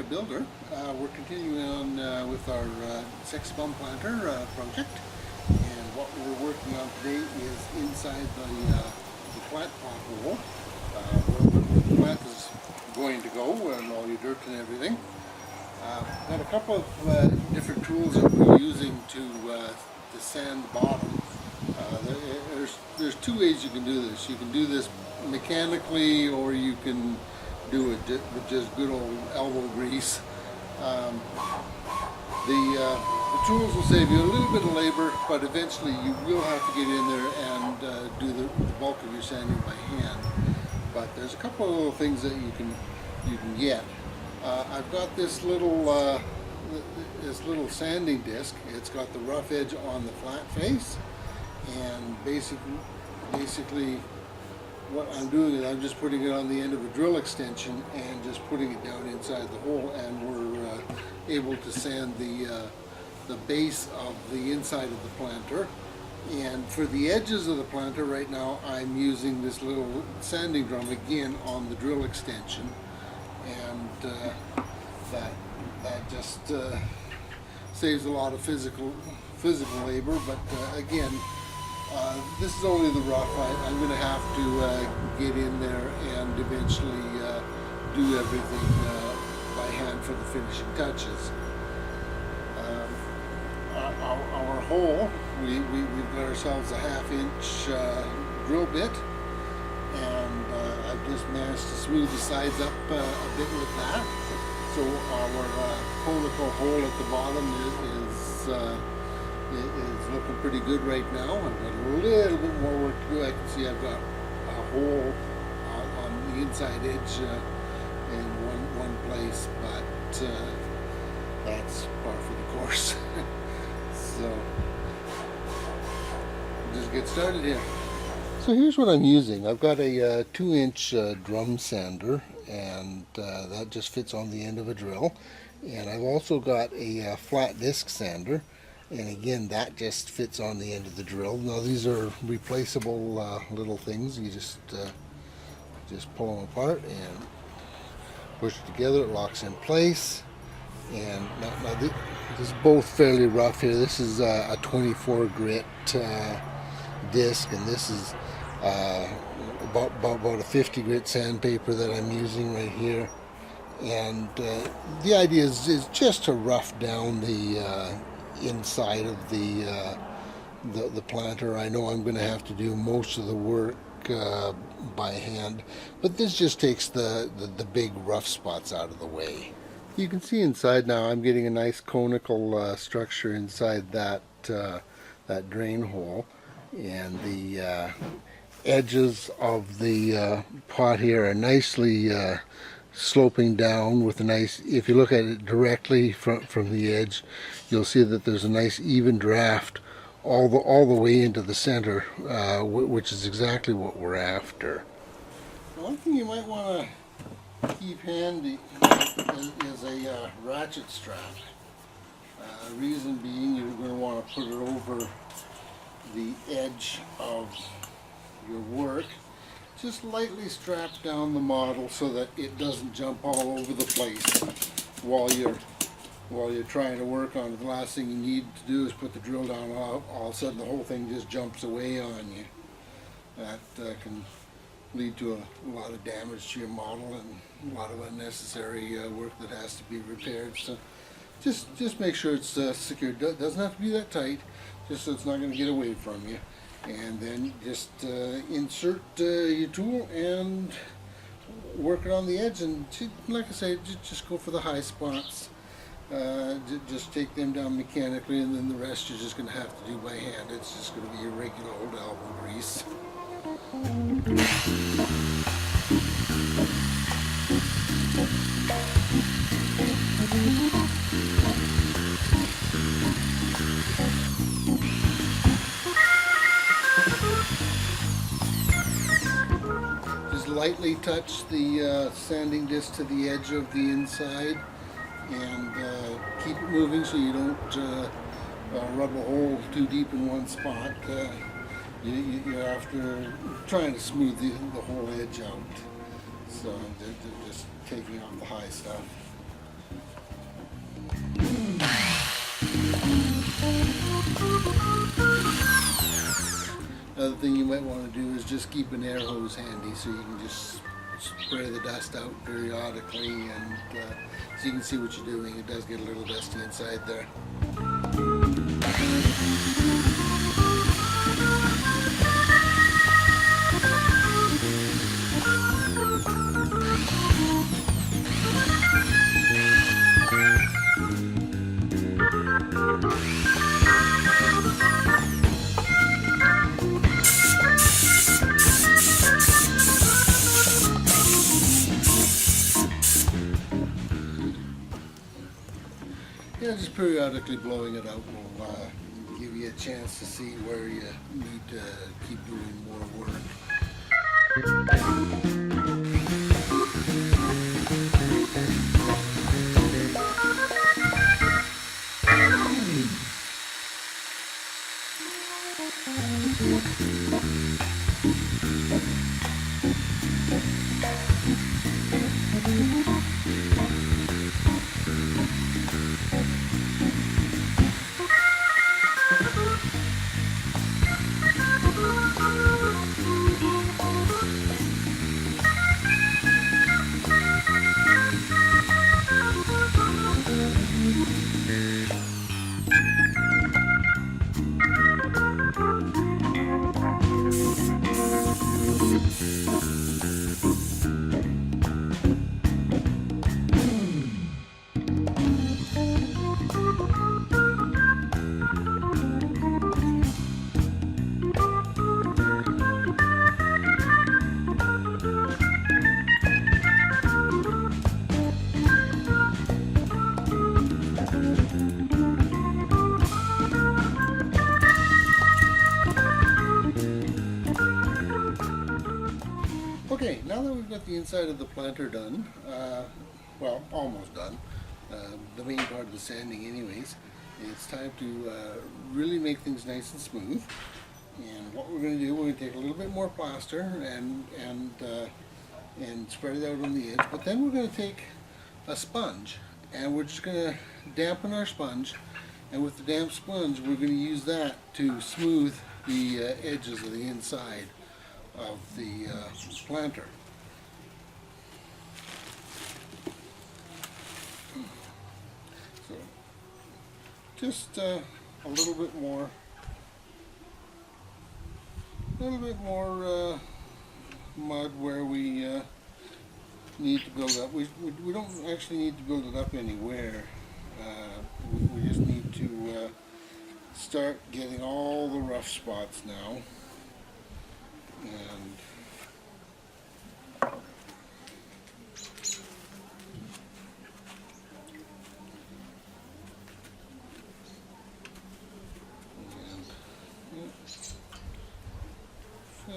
builder. We're continuing on with our sex bum planter project, and what we're working on today is inside the plant pot hole where the plant is going to go, and all your dirt and everything. Got a couple of different tools that we're using to sand the bottom. There's two ways you can do this. You can do this mechanically, or you can do it with just good old elbow grease. The tools will save you a little bit of labor, but eventually you will have to get in there and do the bulk of your sanding by hand. But there's a couple of little things that you can get. I've got this little sanding disc. It's got the rough edge on the flat face, and basically what I'm doing is I'm just putting it on the end of a drill extension and just putting it down inside the hole, and we're able to sand the base of the inside of the planter. And for the edges of the planter right now, I'm using this little sanding drum again on the drill extension, and that just saves a lot of physical labor. But again, this is only the rough. I'm going to have to get in there and eventually do everything by hand for the finishing touches. Our hole, we've got ourselves a 1/2 inch drill bit, and I've just managed to smooth the sides up a bit with that. So our conical hole at the bottom is looking pretty good right now. I've got a little bit more work to do. I can see I've got a hole on the inside edge in one place, but that's par for the course. So just get started here. So here's what I'm using. I've got a 2-inch drum sander, and that just fits on the end of a drill. And I've also got a flat disc sander, and again that just fits on the end of the drill. Now these are replaceable little things. You just pull them apart and push it together. It locks in place. And now this is both fairly rough here. This is a 24 grit disc, and this is about a 50 grit sandpaper that I'm using right here. And the idea is just to rough down the inside of the planter. I know I'm going to have to do most of the work by hand, but this just takes the big rough spots out of the way. You can see inside now I'm getting a nice conical structure inside that drain hole, and the edges of the pot here are nicely sloping down with a nice, if you look at it directly from the edge, you'll see that there's a nice even draft all the way into the center, which is exactly what we're after. One thing you might want to keep handy is a ratchet strap. Reason being, you're going to want to put it over the edge of your work. Just lightly strap down the model so that it doesn't jump all over the place while you're trying to work on it. The last thing you need to do is put the drill down, all of a sudden the whole thing just jumps away on you. That can lead to a lot of damage to your model and a lot of unnecessary work that has to be repaired. So just make sure it's secure. It doesn't have to be that tight, just so it's not going to get away from you. And then just insert your tool and work it on the edge, and like I say, just go for the high spots. Just take them down mechanically, and then the rest you're just going to have to do by hand. It's just going to be your regular old elbow grease. Just lightly touch the sanding disc to the edge of the inside, and keep it moving so you don't rub a hole too deep in one spot. You're after trying to smooth the whole edge out. So they're just taking off the high stuff. Another thing you might want to do is just keep an air hose handy so you can just spray the dust out periodically, and so you can see what you're doing. It does get a little dusty inside there. Yeah, just periodically blowing it out will give you a chance to see where you need to keep doing more work. Okay, now that we've got the inside of the planter done, well, almost done, the main part of the sanding anyways, it's time to really make things nice and smooth. And what we're going to do, we're going to take a little bit more plaster and spread it out on the edge, but then we're going to take a sponge and we're just going to dampen our sponge, and with the damp sponge we're going to use that to smooth the edges of the inside of the planter. So just a little bit more mud where we need to build up. We don't actually need to build it up anywhere. We just need to start getting all the rough spots now. And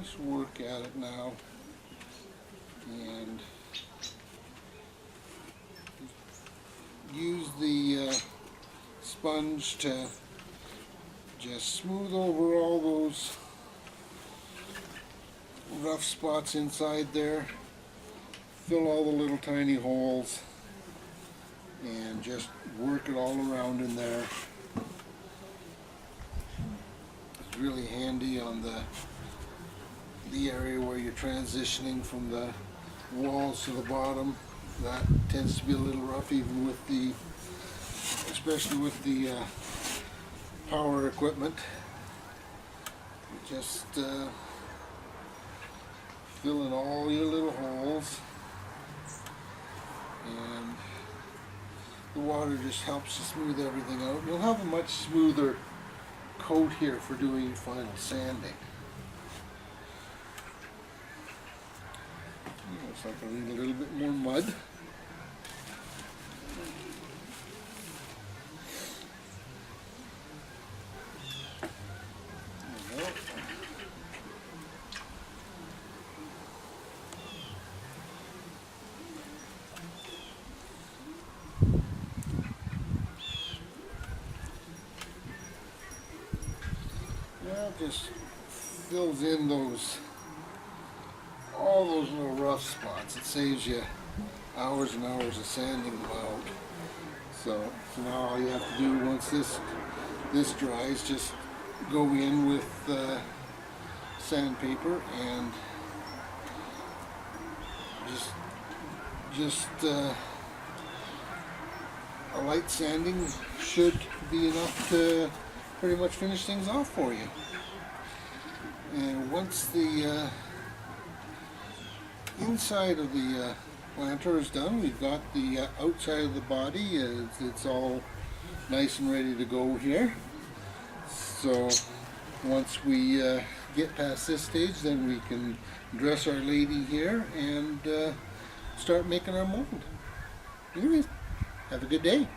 just work at it now, and use the sponge to just smooth over all those rough spots inside there, fill all the little tiny holes, and just work it all around in there. It's really handy on the area where you're transitioning from the walls to the bottom. That tends to be a little rough, even with the, especially with the power equipment. Just fill in all your little holes, and the water just helps to smooth everything out. You'll have a much smoother coat here for doing your final sanding. Looks like I need a little bit more mud. Just fills in all those little rough spots. It saves you hours and hours of sanding them out. So now all you have to do once this dries, just go in with sandpaper, and just a light sanding should be enough to pretty much finish things off for you. And once the inside of the planter is done, we've got the outside of the body. It's all nice and ready to go here. So once we get past this stage, then we can dress our lady here and start making our mold. Anyways, have a good day.